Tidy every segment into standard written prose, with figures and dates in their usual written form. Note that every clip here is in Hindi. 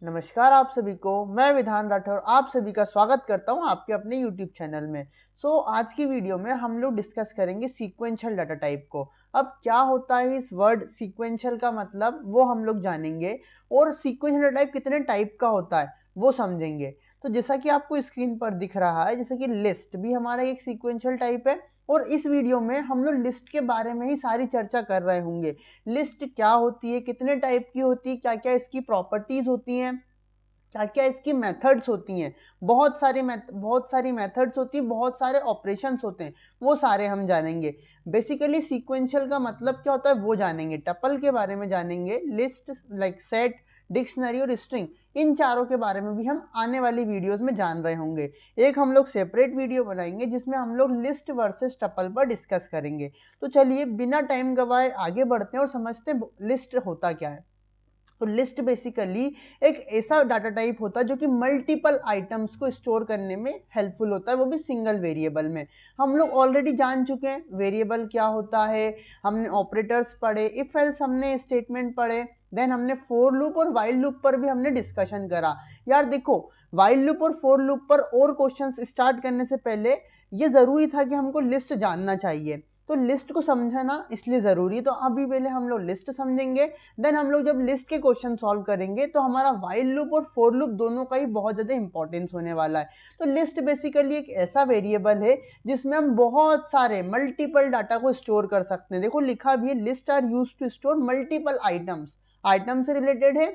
नमस्कार आप सभी को। मैं विधान राठौर आप सभी का स्वागत करता हूं आपके अपने YouTube चैनल में। आज की वीडियो में हम लोग डिस्कस करेंगे सीक्वेंशियल डाटा टाइप को। अब क्या होता है इस वर्ड सीक्वेंशियल का मतलब वो हम लोग जानेंगे और सीक्वेंशियल डाटा टाइप कितने टाइप का होता है वो समझेंगे। तो जैसा कि आपको स्क्रीन पर दिख रहा है, जैसे कि लिस्ट भी हमारा एक सीक्वेंशियल टाइप है और इस वीडियो में हम लोग लिस्ट के बारे में ही सारी चर्चा कर रहे होंगे। लिस्ट क्या होती है, कितने टाइप की होती है, क्या क्या इसकी प्रॉपर्टीज होती हैं, क्या क्या इसकी मेथड्स होती हैं। बहुत सारी मेथड्स होती है, बहुत सारे ऑपरेशंस होते हैं, वो सारे हम जानेंगे। बेसिकली सीक्वेंशियल का मतलब क्या होता है वो जानेंगे, टपल के बारे में जानेंगे, लिस्ट लाइक सेट, डिक्शनरी और स्ट्रिंग, इन चारों के बारे में भी हम आने वाली वीडियोस में जान रहे होंगे। एक हम लोग सेपरेट वीडियो बनाएंगे जिसमें हम लोग लिस्ट वर्सेस टपल पर डिस्कस करेंगे। तो चलिए बिना टाइम गवाए आगे बढ़ते हैं और समझते हैं लिस्ट होता क्या है। तो लिस्ट बेसिकली एक ऐसा डाटा टाइप होता है जो कि मल्टीपल आइटम्स को स्टोर करने में हेल्पफुल होता है, वो भी सिंगल वेरिएबल में। हम लोग ऑलरेडी जान चुके हैं वेरिएबल क्या होता है, हमने ऑपरेटर्स पढ़े, इफ एल्स हमने स्टेटमेंट पढ़े, देन हमने फोर लूप और वाइल लूप पर भी हमने डिस्कशन करा। यार देखो, वाइल लूप और फोर लूप पर और क्वेश्चंस स्टार्ट करने से पहले ये ज़रूरी था कि हमको लिस्ट जानना चाहिए। तो लिस्ट को समझना इसलिए ज़रूरी है, तो अभी पहले हम लोग लिस्ट समझेंगे। देन हम लोग जब लिस्ट के क्वेश्चन सॉल्व करेंगे तो हमारा वाइल लूप और फोर लूप दोनों का ही बहुत ज़्यादा इंपॉर्टेंस होने वाला है। तो लिस्ट बेसिकली एक ऐसा वेरिएबल है जिसमें हम बहुत सारे मल्टीपल डाटा को स्टोर कर सकते हैं। देखो लिखा भी है, list are use to store multiple items. Item से रिलेटेड है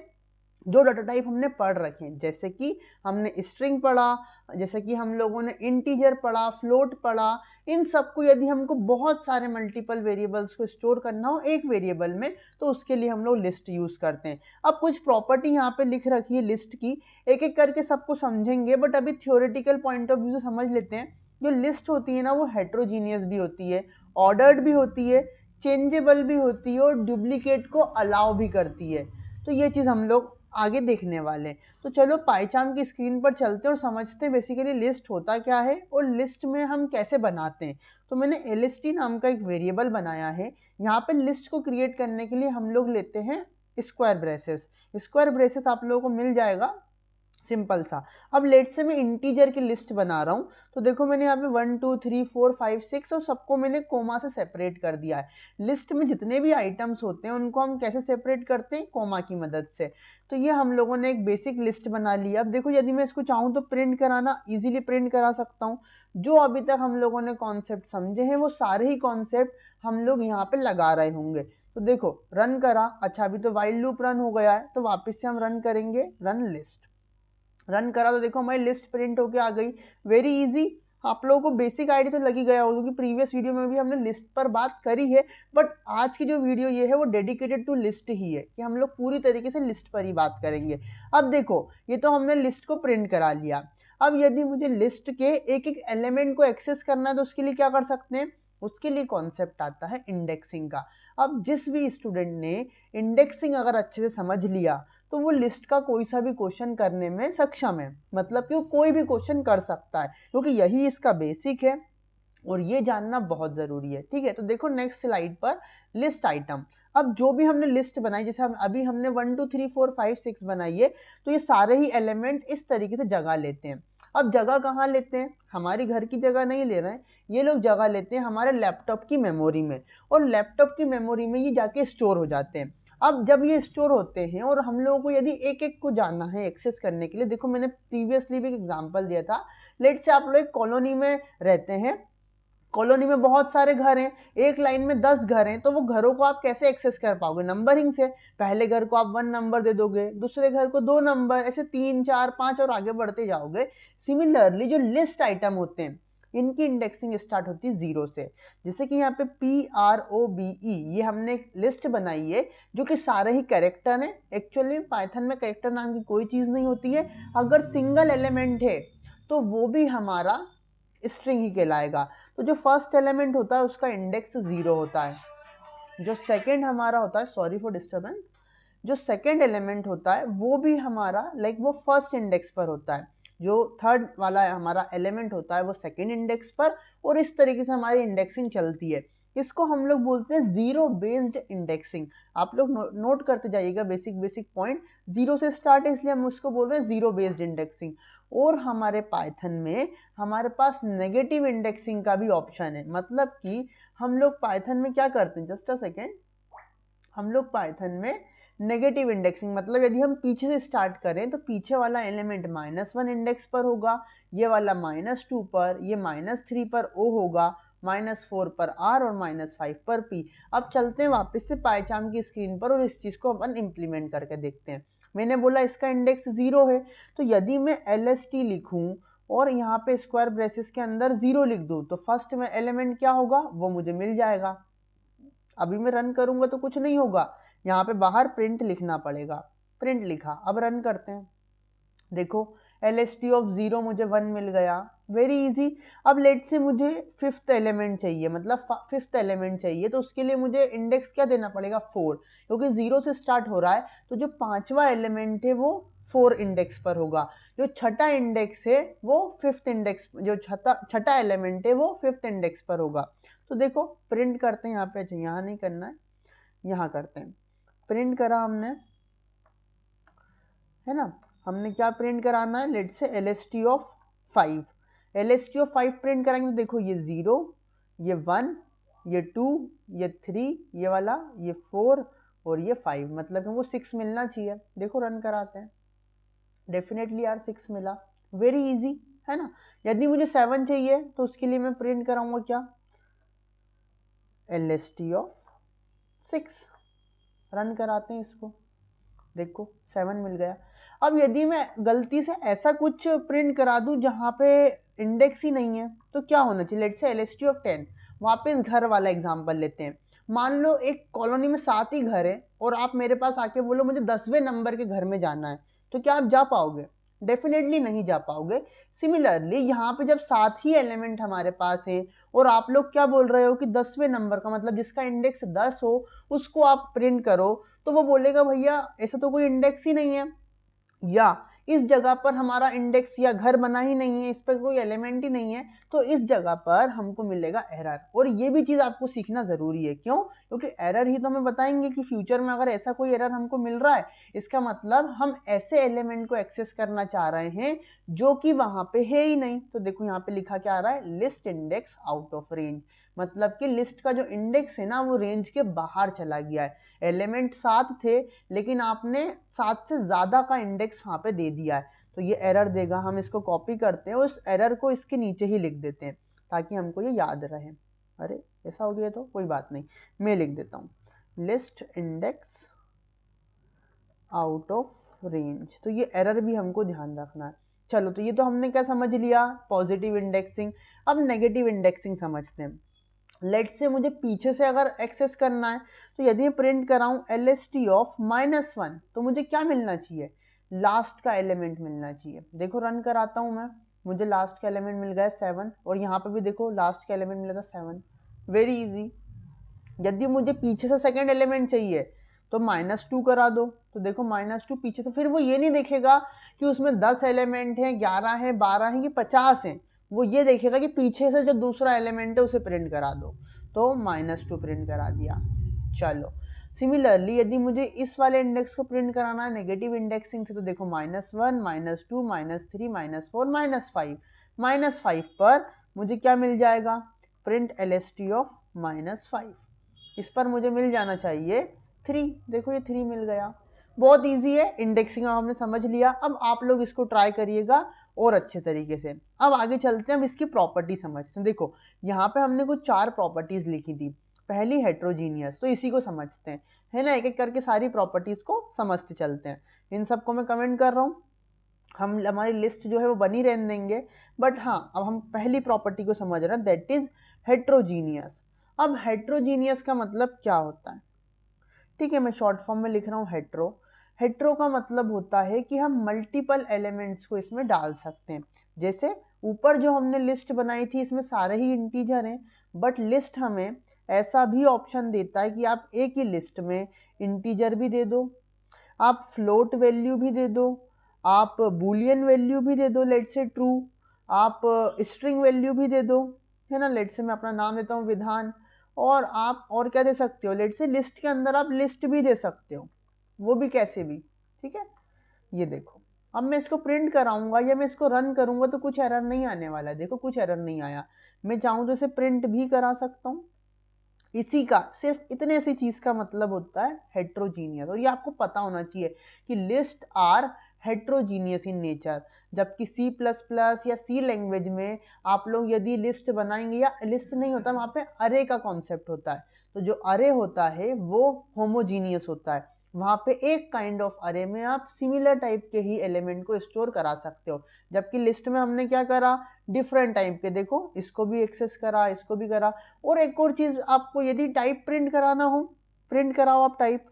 जो डाटा टाइप हमने पढ़ रखे हैं, जैसे कि हमने स्ट्रिंग पढ़ा, जैसे कि हम लोगों ने इंटीजर पढ़ा, फ्लोट पढ़ा। इन सबको यदि हमको बहुत सारे मल्टीपल वेरिएबल्स को स्टोर करना हो एक वेरिएबल में तो उसके लिए हम लोग लिस्ट यूज करते हैं। अब कुछ प्रॉपर्टी यहाँ पे लिख रखी है लिस्ट की, एक एक करके सबको समझेंगे, बट अभी थ्योरेटिकल पॉइंट ऑफ व्यू से समझ लेते हैं। जो लिस्ट होती है ना वो हेट्रोजीनियस भी होती है, ऑर्डर्ड भी होती है, चेंजेबल भी होती है और डुप्लीकेट को अलाउ भी करती है। तो ये चीज़ हम लोग आगे देखने वाले हैं। तो चलो पाईचार्ट की स्क्रीन पर चलते हैं और समझते हैं बेसिकली लिस्ट होता क्या है और लिस्ट में हम कैसे बनाते हैं। तो मैंने एलएसटी नाम का एक वेरिएबल बनाया है। यहाँ पे लिस्ट को क्रिएट करने के लिए हम लोग लेते हैं स्क्वायर ब्रेसेस। स्क्वायर ब्रेसेस आप लोगों को मिल जाएगा सिंपल सा। अब लेट से मैं इंटीजर की लिस्ट बना रहा हूँ, तो देखो मैंने यहाँ पे 1 2 3 4 5 6 और सबको मैंने कोमा से सेपरेट कर दिया है। लिस्ट में जितने भी आइटम्स होते हैं उनको हम कैसे सेपरेट करते हैं, कोमा की मदद से। तो ये हम लोगों ने एक बेसिक लिस्ट बना लिया। अब देखो यदि मैं इसको चाहूँ तो प्रिंट कराना इजीली प्रिंट करा सकता हूँ। जो अभी तक हम लोगों ने कॉन्सेप्ट समझे हैं वो सारे ही कॉन्सेप्ट हम लोग यहाँ पे लगा रहे होंगे। तो देखो रन करा, अच्छा अभी तो वाइल लूप रन हो गया है, तो वापस से हम रन करेंगे, रन लिस्ट। रन करा तो देखो हमारी लिस्ट प्रिंट होके आ गई। Very easy. आप लोगों को बेसिक आइडिया तो लगी गया होगा क्योंकि प्रीवियस वीडियो में भी हमने लिस्ट पर बात करी है, बट आज की जो वीडियो ये है वो डेडिकेटेड टू लिस्ट ही है कि हम लोग पूरी तरीके से लिस्ट पर ही बात करेंगे। अब देखो ये तो हमने लिस्ट को प्रिंट करा लिया। अब यदि मुझे लिस्ट के एक एक एलिमेंट को एक्सेस करना है तो उसके लिए क्या कर सकते हैं, उसके लिए कॉन्सेप्ट आता है इंडेक्सिंग का। अब जिस भी स्टूडेंट ने इंडेक्सिंग अगर अच्छे से समझ लिया तो वो लिस्ट का कोई सा भी क्वेश्चन करने में सक्षम है, मतलब कि वो कोई भी क्वेश्चन कर सकता है क्योंकि यही इसका बेसिक है और ये जानना बहुत ज़रूरी है। ठीक है, तो देखो नेक्स्ट स्लाइड पर लिस्ट आइटम। अब जो भी हमने लिस्ट बनाई, जैसे अभी हमने 1 2 3 4 5 6 बनाई है, तो ये सारे ही एलिमेंट इस तरीके से जगह लेते हैं। अब जगह कहाँ लेते हैं, हमारी घर की जगह नहीं ले रहे हैं, ये लोग जगह लेते हैं हमारे लैपटॉप की मेमोरी में, और लैपटॉप की मेमोरी में ये जाके स्टोर हो जाते हैं। अब जब ये स्टोर होते हैं और हम लोगों को यदि एक एक को जानना है एक्सेस करने के लिए, देखो मैंने प्रीवियसली भी एक एग्जांपल दिया था। लेट से आप लोग एक कॉलोनी में रहते हैं, कॉलोनी में बहुत सारे घर हैं, एक लाइन में 10 घर हैं, तो वो घरों को आप कैसे एक्सेस कर पाओगे, नंबरिंग से। पहले घर को आप 1 नंबर दे दोगे, दूसरे घर को 2 नंबर, ऐसे 3 4 5 और आगे बढ़ते जाओगे। सिमिलरली जो लिस्ट आइटम होते हैं इनकी इंडेक्सिंग स्टार्ट होती है 0 से। जैसे कि यहाँ पे PROBE ये हमने एक लिस्ट बनाई है जो कि सारे ही कैरेक्टर हैं। एक्चुअली पाइथन में कैरेक्टर नाम की कोई चीज़ नहीं होती है, अगर सिंगल एलिमेंट है तो वो भी हमारा स्ट्रिंग ही कहलाएगा। तो जो फर्स्ट एलिमेंट होता है उसका इंडेक्स 0 होता है। जो सेकंड हमारा होता है, सॉरी फॉर डिस्टर्बेंस, जो सेकंड एलिमेंट होता है वो भी हमारा वो फर्स्ट इंडेक्स पर होता है। जो थर्ड वाला हमारा एलिमेंट होता है वो सेकंड इंडेक्स पर, और इस तरीके से हमारी इंडेक्सिंग चलती है। इसको हम लोग बोलते हैं जीरो बेस्ड इंडेक्सिंग। आप लोग नोट करते जाइएगा बेसिक बेसिक पॉइंट। जीरो से स्टार्ट है इसलिए हम उसको बोल रहे हैं जीरो बेस्ड इंडेक्सिंग। और हमारे पाइथन में हमारे पास नेगेटिव इंडेक्सिंग का भी ऑप्शन है। मतलब कि हम लोग पाइथन में क्या करते हैं, जस्ट अ सेकेंड, हम लोग पाइथन में नेगेटिव इंडेक्सिंग मतलब यदि हम पीछे से स्टार्ट करें तो पीछे वाला एलिमेंट -1 इंडेक्स पर होगा, ये वाला -2 पर, ये -3 पर ओ होगा, -4 पर आर और -5 पर पी। अब चलते हैं वापस से पाइचार्म की स्क्रीन पर और इस चीज को अपन इम्प्लीमेंट करके देखते हैं। मैंने बोला इसका इंडेक्स 0 है, तो यदि मैं LST लिखूं और यहाँ पे स्क्वायर ब्रेसेस के अंदर 0 लिख दूं तो फर्स्ट में एलिमेंट क्या होगा वो मुझे मिल जाएगा। अभी मैं रन करूंगा तो कुछ नहीं होगा, यहाँ पे बाहर प्रिंट लिखना पड़ेगा। प्रिंट लिखा, अब रन करते हैं। देखो LST ऑफ 0 मुझे 1 मिल गया, वेरी इजी। अब लेट से मुझे फिफ्थ एलिमेंट चाहिए, मतलब फिफ्थ एलिमेंट चाहिए, तो उसके लिए मुझे इंडेक्स क्या देना पड़ेगा 4, क्योंकि 0 से स्टार्ट हो रहा है तो जो पांचवा एलिमेंट है वो 4 इंडेक्स पर होगा। जो छठा इंडेक्स है वो फिफ्थ इंडेक्स, जो छठा एलिमेंट है वो फिफ्थ इंडेक्स पर होगा। तो देखो प्रिंट करते हैं यहाँ पे, अच्छा यहाँ नहीं करना है, यहाँ करते हैं। प्रिंट करा हमने, है ना, हमने क्या प्रिंट कराना है, लेट से LST of 5। LST of 5 print कराएंगे तो देखो ये 0, ये 1, ये 2, ये 3, ये वाला, ये 4 और ये 5, मतलब हमको 6 मिलना चाहिए। देखो रन कराते हैं, डेफिनेटली यार 6 मिला, वेरी इजी, है ना। यदि मुझे 7 चाहिए तो उसके लिए मैं प्रिंट कराऊंगा क्या, LST ऑफ 6। रन कराते हैं इसको, देखो 7 मिल गया। अब यदि मैं गलती से ऐसा कुछ प्रिंट करा दूं जहां पे इंडेक्स ही नहीं है तो क्या होना चाहिए, लेट्स से LST ऑफ 10। वापस घर वाला एग्जांपल लेते हैं। मान लो एक कॉलोनी में 7 ही घर है और आप मेरे पास आके बोलो मुझे 10वें नंबर के घर में जाना है, तो क्या आप जा पाओगे, डेफिनेटली नहीं जा पाओगे। सिमिलरली यहाँ पे जब 7 ही एलिमेंट हमारे पास है और आप लोग क्या बोल रहे हो कि 10वें नंबर का मतलब जिसका इंडेक्स 10 हो उसको आप प्रिंट करो, तो वो बोलेगा भैया ऐसा तो कोई इंडेक्स ही नहीं है, या इस जगह पर हमारा इंडेक्स या घर बना ही नहीं है, इस पर कोई एलिमेंट ही नहीं है, तो इस जगह पर हमको मिलेगा एरर। और ये भी चीज आपको सीखना जरूरी है, क्यों, क्योंकि एरर ही तो हमें बताएंगे कि फ्यूचर में अगर ऐसा कोई एरर हमको मिल रहा है, इसका मतलब हम ऐसे एलिमेंट को एक्सेस करना चाह रहे हैं जो कि वहां पे है ही नहीं। तो देखो यहाँ पे लिखा क्या आ रहा है, list index out of range, मतलब कि लिस्ट का जो इंडेक्स है ना वो रेंज के बाहर चला गया है। एलिमेंट 7 थे लेकिन आपने 7 से ज्यादा का इंडेक्स वहां पे दे दिया है, तो ये एरर देगा। हम इसको कॉपी करते हैं, उस एरर को इसके नीचे ही लिख देते हैं ताकि हमको ये याद रहे। अरे ऐसा हो गया तो कोई बात नहीं, मैं लिख देता हूँ list index out of range, तो ये एरर भी हमको ध्यान रखना है। चलो तो ये तो हमने क्या समझ लिया, पॉजिटिव इंडेक्सिंग। अब नेगेटिव इंडेक्सिंग समझते हैं। लेट से मुझे पीछे से अगर एक्सेस करना है तो यदि प्रिंट कराऊं LST ऑफ -1 तो मुझे क्या मिलना चाहिए, लास्ट का एलिमेंट मिलना चाहिए। देखो रन कराता हूं मैं, मुझे लास्ट का एलिमेंट मिल गया 7 और यहाँ पे भी देखो लास्ट का एलिमेंट मिला था 7, वेरी इजी। यदि मुझे पीछे से सेकेंड एलिमेंट चाहिए तो -2 करा दो, तो देखो -2 पीछे से, फिर वो ये नहीं देखेगा कि उसमें 10 एलिमेंट हैं, 11 हैं, 12 हैं कि 50 हैं, वो ये देखेगा कि पीछे से जो दूसरा एलिमेंट है उसे प्रिंट करा दो, तो -2 प्रिंट करा दिया। चलो सिमिलरली यदि मुझे इस वाले इंडेक्स को प्रिंट कराना है नेगेटिव इंडेक्सिंग से, तो देखो -1 -2 -3 -4 -5 पर मुझे क्या मिल जाएगा, प्रिंट LST ऑफ -5, इस पर मुझे मिल जाना चाहिए 3। देखो ये 3 मिल गया, बहुत इजी है। इंडेक्सिंग हमने समझ लिया, अब आप लोग इसको ट्राई करिएगा और अच्छे तरीके से। अब आगे चलते हैं, अब इसकी प्रॉपर्टी समझते हैं। देखो यहाँ पे हमने कुछ 4 प्रॉपर्टीज लिखी थी। पहली हेट्रोजीनियस, तो इसी को समझते हैं, है ना, एक एक करके सारी प्रॉपर्टीज को समझते चलते हैं। इन सबको मैं कमेंट कर रहा हूँ, हम हमारी लिस्ट जो है वो बनी रहने देंगे, बट हाँ अब हम पहली प्रॉपर्टी को समझ रहे हैं, दैट इज हेट्रोजीनियस। अब हेट्रोजीनियस का मतलब क्या होता है, ठीक है मैं शॉर्ट फॉर्म में लिख रहा हूँ हेट्रो। हेट्रो का मतलब होता है कि हम मल्टीपल एलिमेंट्स को इसमें डाल सकते हैं। जैसे ऊपर जो हमने लिस्ट बनाई थी इसमें सारे ही इंटीजर हैं, बट लिस्ट हमें ऐसा भी ऑप्शन देता है कि आप एक ही लिस्ट में इंटीजर भी दे दो, आप फ्लोट वैल्यू भी दे दो, आप बूलियन वैल्यू भी दे दो, लेट से ट्रू, आप स्ट्रिंग वैल्यू भी दे दो, है ना, लेट से मैं अपना नाम देता हूँ विधान, और आप और क्या दे सकते हो, लेट से लिस्ट के अंदर आप लिस्ट भी दे सकते हो, वो भी कैसे भी, ठीक है। ये देखो, अब मैं इसको प्रिंट कराऊंगा या मैं इसको रन करूंगा तो कुछ एरर नहीं आने वाला है। देखो कुछ एरर नहीं आया। मैं चाहूँ तो इसे प्रिंट भी करा सकता हूँ। इसी का सिर्फ इतने सी चीज का मतलब होता है हेट्रोजीनियस। और ये आपको पता होना चाहिए कि list are heterogeneous in nature. जबकि सी प्लस प्लस या सी लैंग्वेज में आप लोग यदि लिस्ट बनाएंगे, या लिस्ट नहीं होता वहाँ पे अरे का कॉन्सेप्ट होता है, तो जो अरे होता है वो होमोजीनियस होता है। वहाँ पे एक काइंड ऑफ अरे में आप सिमिलर टाइप के ही एलिमेंट को स्टोर करा सकते हो। जबकि लिस्ट में हमने क्या करा, डिफरेंट टाइप के, देखो इसको भी एक्सेस करा, इसको भी करा। और एक और चीज, आपको यदि टाइप प्रिंट कराना हो, प्रिंट कराओ आप टाइप,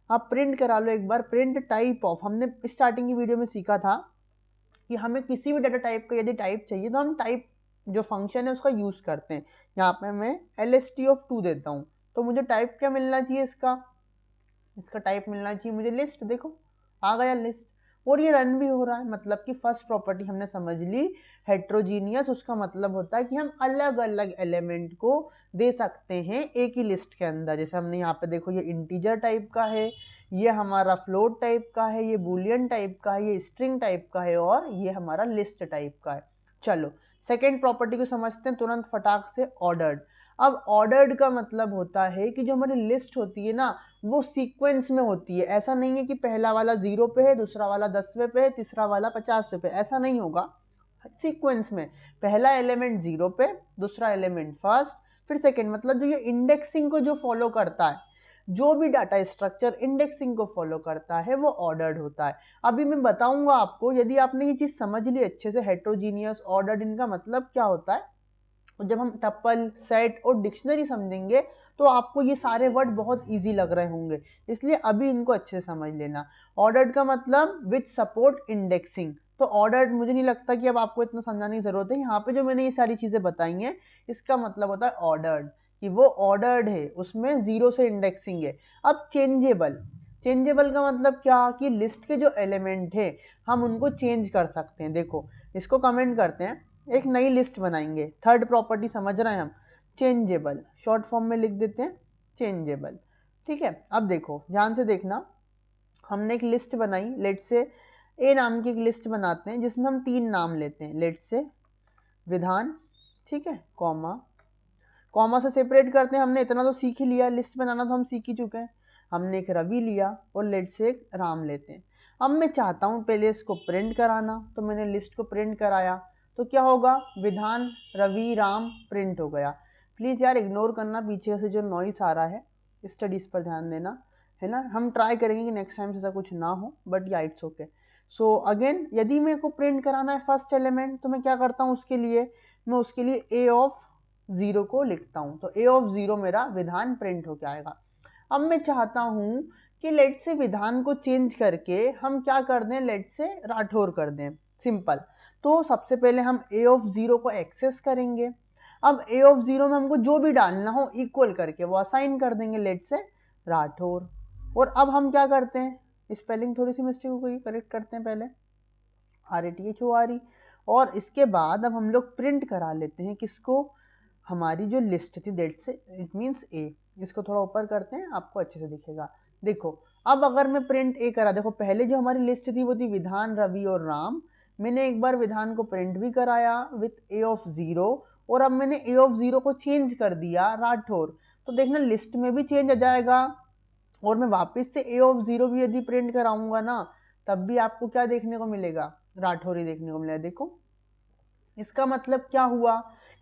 आप प्रिंट करा लो एक बार, प्रिंट टाइप ऑफ। हमने स्टार्टिंग की वीडियो में सीखा था कि हमें किसी भी डाटा टाइप का यदि टाइप चाहिए तो हम टाइप जो फंक्शन है उसका यूज करते हैं। यहाँ पे मैं lst(2) देता हूँ, तो मुझे टाइप क्या मिलना चाहिए, इसका टाइप मिलना चाहिए मुझे लिस्ट। देखो आ गया लिस्ट, और ये रन भी हो रहा है। मतलब कि फर्स्ट प्रॉपर्टी हमने समझ ली, हेट्रोजीनियस, उसका मतलब होता है कि हम अलग अलग एलिमेंट को दे सकते हैं एक ही लिस्ट के अंदर। जैसे हमने यहाँ पे देखो, ये इंटीजर टाइप का है, ये हमारा फ्लोट टाइप का है, ये बूलियन टाइप का है, ये स्ट्रिंग टाइप का है, और ये हमारा लिस्ट टाइप का है। चलो सेकेंड प्रॉपर्टी को समझते हैं तुरंत फटाक से, ऑर्डर्ड। अब ऑर्डर्ड का मतलब होता है कि जो हमारी लिस्ट होती है ना, वो सीक्वेंस में होती है। ऐसा नहीं है कि पहला वाला 0 पे है, दूसरा वाला 10वें पे है, तीसरा वाला 50वें पे, ऐसा नहीं होगा। सीक्वेंस में पहला एलिमेंट 0 पे, दूसरा एलिमेंट फर्स्ट, फिर सेकंड। मतलब जो ये इंडेक्सिंग को जो फॉलो करता है, जो भी डाटा स्ट्रक्चर इंडेक्सिंग को फॉलो करता है वो ऑर्डर्ड होता है। अभी मैं बताऊंगा आपको, यदि आपने ये चीज समझ ली अच्छे से, हेट्रोजीनियस, ऑर्डर्ड, इनका मतलब क्या होता है। और जब हम टप्पल, सेट और डिक्शनरी समझेंगे तो आपको ये सारे वर्ड बहुत इजी लग रहे होंगे, इसलिए अभी इनको अच्छे से समझ लेना। ऑर्डर्ड का मतलब विच सपोर्ट इंडेक्सिंग। तो ऑर्डर्ड मुझे नहीं लगता कि अब आपको इतना समझाने की जरूरत है। यहाँ पे जो मैंने ये सारी चीजें बताई हैं, इसका मतलब होता है ऑर्डर्ड, कि वो ऑर्डर्ड है, उसमें 0 से इंडेक्सिंग है। अब चेंजेबल, चेंजेबल का मतलब क्या, कि लिस्ट के जो एलिमेंट है हम उनको चेंज कर सकते हैं। देखो इसको कमेंट करते हैं, एक नई लिस्ट बनाएंगे। थर्ड प्रॉपर्टी समझ रहे हैं हम, चेंजेबल, शॉर्ट फॉर्म में लिख देते हैं चेंजेबल, ठीक है। अब देखो ध्यान से देखना, हमने एक लिस्ट बनाई, लेट से ए नाम की एक लिस्ट बनाते हैं जिसमें हम 3 नाम लेते हैं, लेट से विधान, ठीक है, कॉमा, कॉमा से सेपरेट करते हैं। हमने इतना तो सीख ही लिया, लिस्ट बनाना तो हम सीख ही चुके हैं। हमने एक रवि लिया और लेट से एक राम लेते हैं। अब मैं चाहता हूँ पहले इसको प्रिंट कराना, तो मैंने लिस्ट को प्रिंट कराया, तो क्या होगा, विधान रवि राम प्रिंट हो गया। प्लीज़ यार इग्नोर करना पीछे से जो नॉइस आ रहा है, स्टडीज़ पर ध्यान देना, है ना। हम ट्राई करेंगे कि नेक्स्ट टाइम से ऐसा कुछ ना हो, बट या इट्स ओके। सो अगेन, यदि मेरे को प्रिंट कराना है फर्स्ट एलिमेंट, तो मैं क्या करता हूँ उसके लिए, मैं उसके लिए ए ऑफ 0 को लिखता हूँ। तो ए ऑफ 0 मेरा विधान प्रिंट होकर आएगा। अब मैं चाहता हूँ कि लेट से विधान को चेंज करके हम क्या कर दें, लेट से राठौर कर दें, सिंपल। तो सबसे पहले हम ए ऑफ 0 को एक्सेस करेंगे। अब ए ऑफ 0 में हमको जो भी डालना हो इक्वल करके वो असाइन कर देंगे, लेट से राठौर। और अब हम क्या करते हैं, स्पेलिंग थोड़ी सी मिस्टेक हो गई, करेक्ट करते हैं पहले, RATHORE। और इसके बाद अब हम लोग प्रिंट करा लेते हैं किसको, हमारी जो लिस्ट थी, दैट से इट मीन्स ए। इसको थोड़ा ऊपर करते हैं, आपको अच्छे से दिखेगा। देखो अब अगर मैं प्रिंट ए करा, देखो पहले जो हमारी लिस्ट थी वो थी विधान रवि और राम। मैंने एक बार विधान को प्रिंट भी कराया विथ ए ऑफ 0, और अब मैंने ए ऑफ 0 को चेंज कर दिया राठौर। तो देखना लिस्ट में भी चेंज आ जाएगा। और मैं वापस से ए ऑफ 0 भी यदि प्रिंट कराऊंगा ना, तब भी आपको क्या देखने को मिलेगा, राठौर ही देखने को मिलेगा। देखो इसका मतलब क्या हुआ,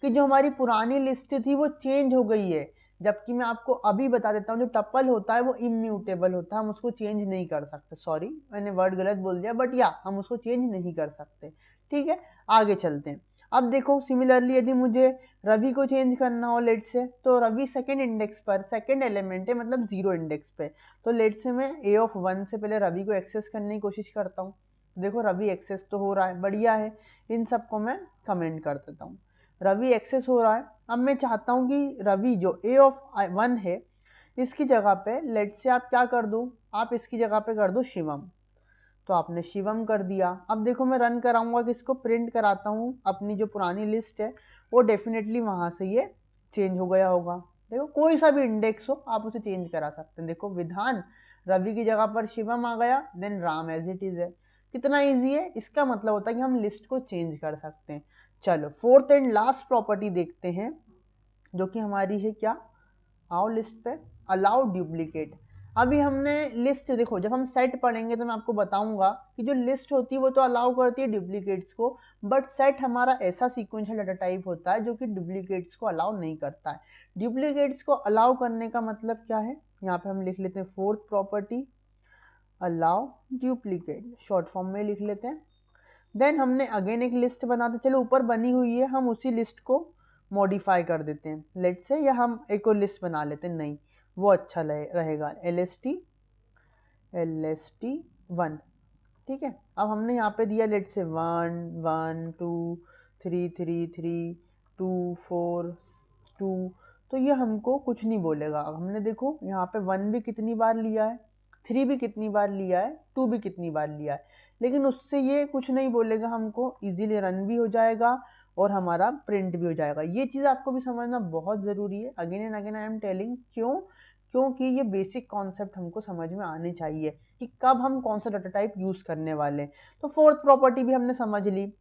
कि जो हमारी पुरानी लिस्ट थी वो चेंज हो गई है। जबकि मैं आपको अभी बता देता हूँ, जो टपल होता है वो इम्यूटेबल होता है, हम उसको चेंज नहीं कर सकते। सॉरी मैंने वर्ड गलत बोल दिया, बट या हम उसको चेंज नहीं कर सकते, ठीक है। आगे चलते हैं। अब देखो सिमिलरली यदि मुझे रवि को चेंज करना हो, लेट से, तो रवि सेकेंड इंडेक्स पर, सेकेंड एलिमेंट है मतलब 0 इंडेक्स पे, तो लेट से मैं ए ऑफ 1 से पहले रवि को एक्सेस करने की कोशिश करता हूँ। देखो रवि एक्सेस तो हो रहा है, बढ़िया है। इन सबको मैं कमेंट कर देता हूँ, रवि एक्सेस हो रहा है। अब मैं चाहता हूँ कि रवि जो ए ऑफ 1 है, इसकी जगह पे लेट से आप क्या कर दो, आप इसकी जगह पे कर दो शिवम। तो आपने शिवम कर दिया। अब देखो मैं रन कराऊंगा, कि इसको प्रिंट कराता हूँ, अपनी जो पुरानी लिस्ट है वो डेफिनेटली वहाँ से ये चेंज हो गया होगा, देखो कोई सा भी इंडेक्स हो आप उसे चेंज करा सकते हैं। देखो विधान, रवि की जगह पर शिवम आ गया, then Ram as it is है। कितना इजी है, इसका मतलब होता है कि हम लिस्ट को चेंज कर सकते हैं। चलो फोर्थ एंड लास्ट प्रॉपर्टी देखते हैं, जो कि हमारी है क्या, आओ लिस्ट पे, अलाउ डुप्लीकेट। अभी हमने लिस्ट, देखो जब हम सेट पढ़ेंगे तो मैं आपको बताऊंगा कि जो लिस्ट होती है वो तो अलाउ करती है डुप्लीकेट्स को, बट सेट हमारा ऐसा सीक्वेंशियल डाटा टाइप होता है जो कि डुप्लीकेट्स को अलाउ नहीं करता है। डुप्लीकेट्स को अलाउ करने का मतलब क्या है, यहाँ पे हम लिख लेते हैं fourth property, allow duplicate, short form में लिख लेते हैं। देन हमने अगेन एक लिस्ट बनाते, चलो ऊपर बनी हुई है, हम उसी लिस्ट को मॉडिफाई कर देते हैं लेट से, या हम एक और लिस्ट बना लेते हैं, नहीं वो अच्छा रहेगा, LST 1, ठीक है। अब हमने यहाँ पे दिया लेट से 1 1 2 3 3 3 2 4 2, तो ये हमको कुछ नहीं बोलेगा। अब हमने देखो यहाँ पे 1 भी कितनी बार लिया है, 3 भी कितनी बार लिया है, 2 भी कितनी बार लिया है, लेकिन उससे ये कुछ नहीं बोलेगा, हमको इजीली रन भी हो जाएगा और हमारा प्रिंट भी हो जाएगा। ये चीज़ आपको भी समझना बहुत ज़रूरी है, again and again I am telling, क्यों, क्योंकि ये बेसिक कॉन्सेप्ट हमको समझ में आने चाहिए कि कब हम कौन सा डाटा टाइप यूज़ करने वाले हैं। तो फोर्थ प्रॉपर्टी भी हमने समझ ली।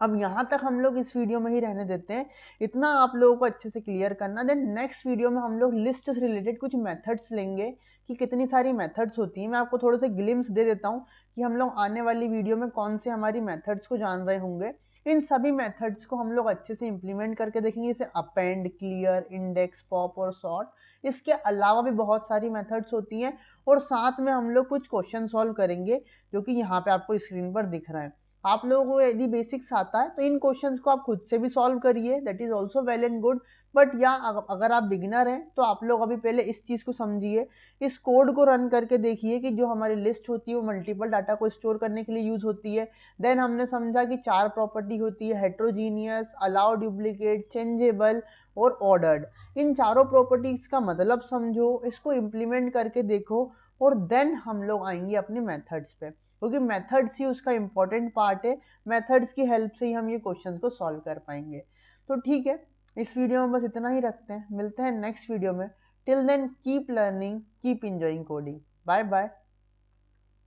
अब यहाँ तक हम लोग इस वीडियो में ही रहने देते हैं, इतना आप लोगों को अच्छे से क्लियर करना। देन नेक्स्ट वीडियो में हम लोग लिस्ट से रिलेटेड कुछ मेथड्स लेंगे कि कितनी सारी मेथड्स होती हैं। मैं आपको थोड़े से ग्लिम्स दे देता हूँ कि हम लोग आने वाली वीडियो में कौन से हमारी मेथड्स को जान रहे होंगे। इन सभी मेथड्स को हम लोग अच्छे से इम्प्लीमेंट करके देखेंगे, जैसे अपेंड, क्लियर, इंडेक्स, पॉप और सॉर्ट। इसके अलावा भी बहुत सारी मेथड्स होती हैं, और साथ में हम लोग कुछ क्वेश्चन सॉल्व करेंगे जो कि यहाँ पे आपको स्क्रीन पर दिख रहा है। आप लोगों को यदि बेसिक्स आता है तो इन क्वेश्चंस को आप खुद से भी सॉल्व करिए, that is also well and good. But या अगर आप बिगिनर हैं तो आप लोग अभी पहले इस चीज़ को समझिए, इस कोड को रन करके देखिए कि जो हमारी लिस्ट होती है वो मल्टीपल डाटा को स्टोर करने के लिए यूज होती है। देन हमने समझा कि 4 प्रॉपर्टी होती है, हेट्रोजीनियस, अलाउ डुप्लीकेट, चेंजेबल और ऑर्डर्ड। इन चारों प्रॉपर्टीज का मतलब समझो, इसको इम्प्लीमेंट करके देखो, और देन हम लोग आएंगे अपने मेथड्स पे, क्योंकि मेथड्स ही उसका इंपॉर्टेंट पार्ट है। मेथड्स की हेल्प से ही हम ये क्वेश्चन को सॉल्व कर पाएंगे। तो ठीक है, इस वीडियो में बस इतना ही रखते हैं, मिलते हैं नेक्स्ट वीडियो में। Till then keep learning, keep enjoying coding, bye bye.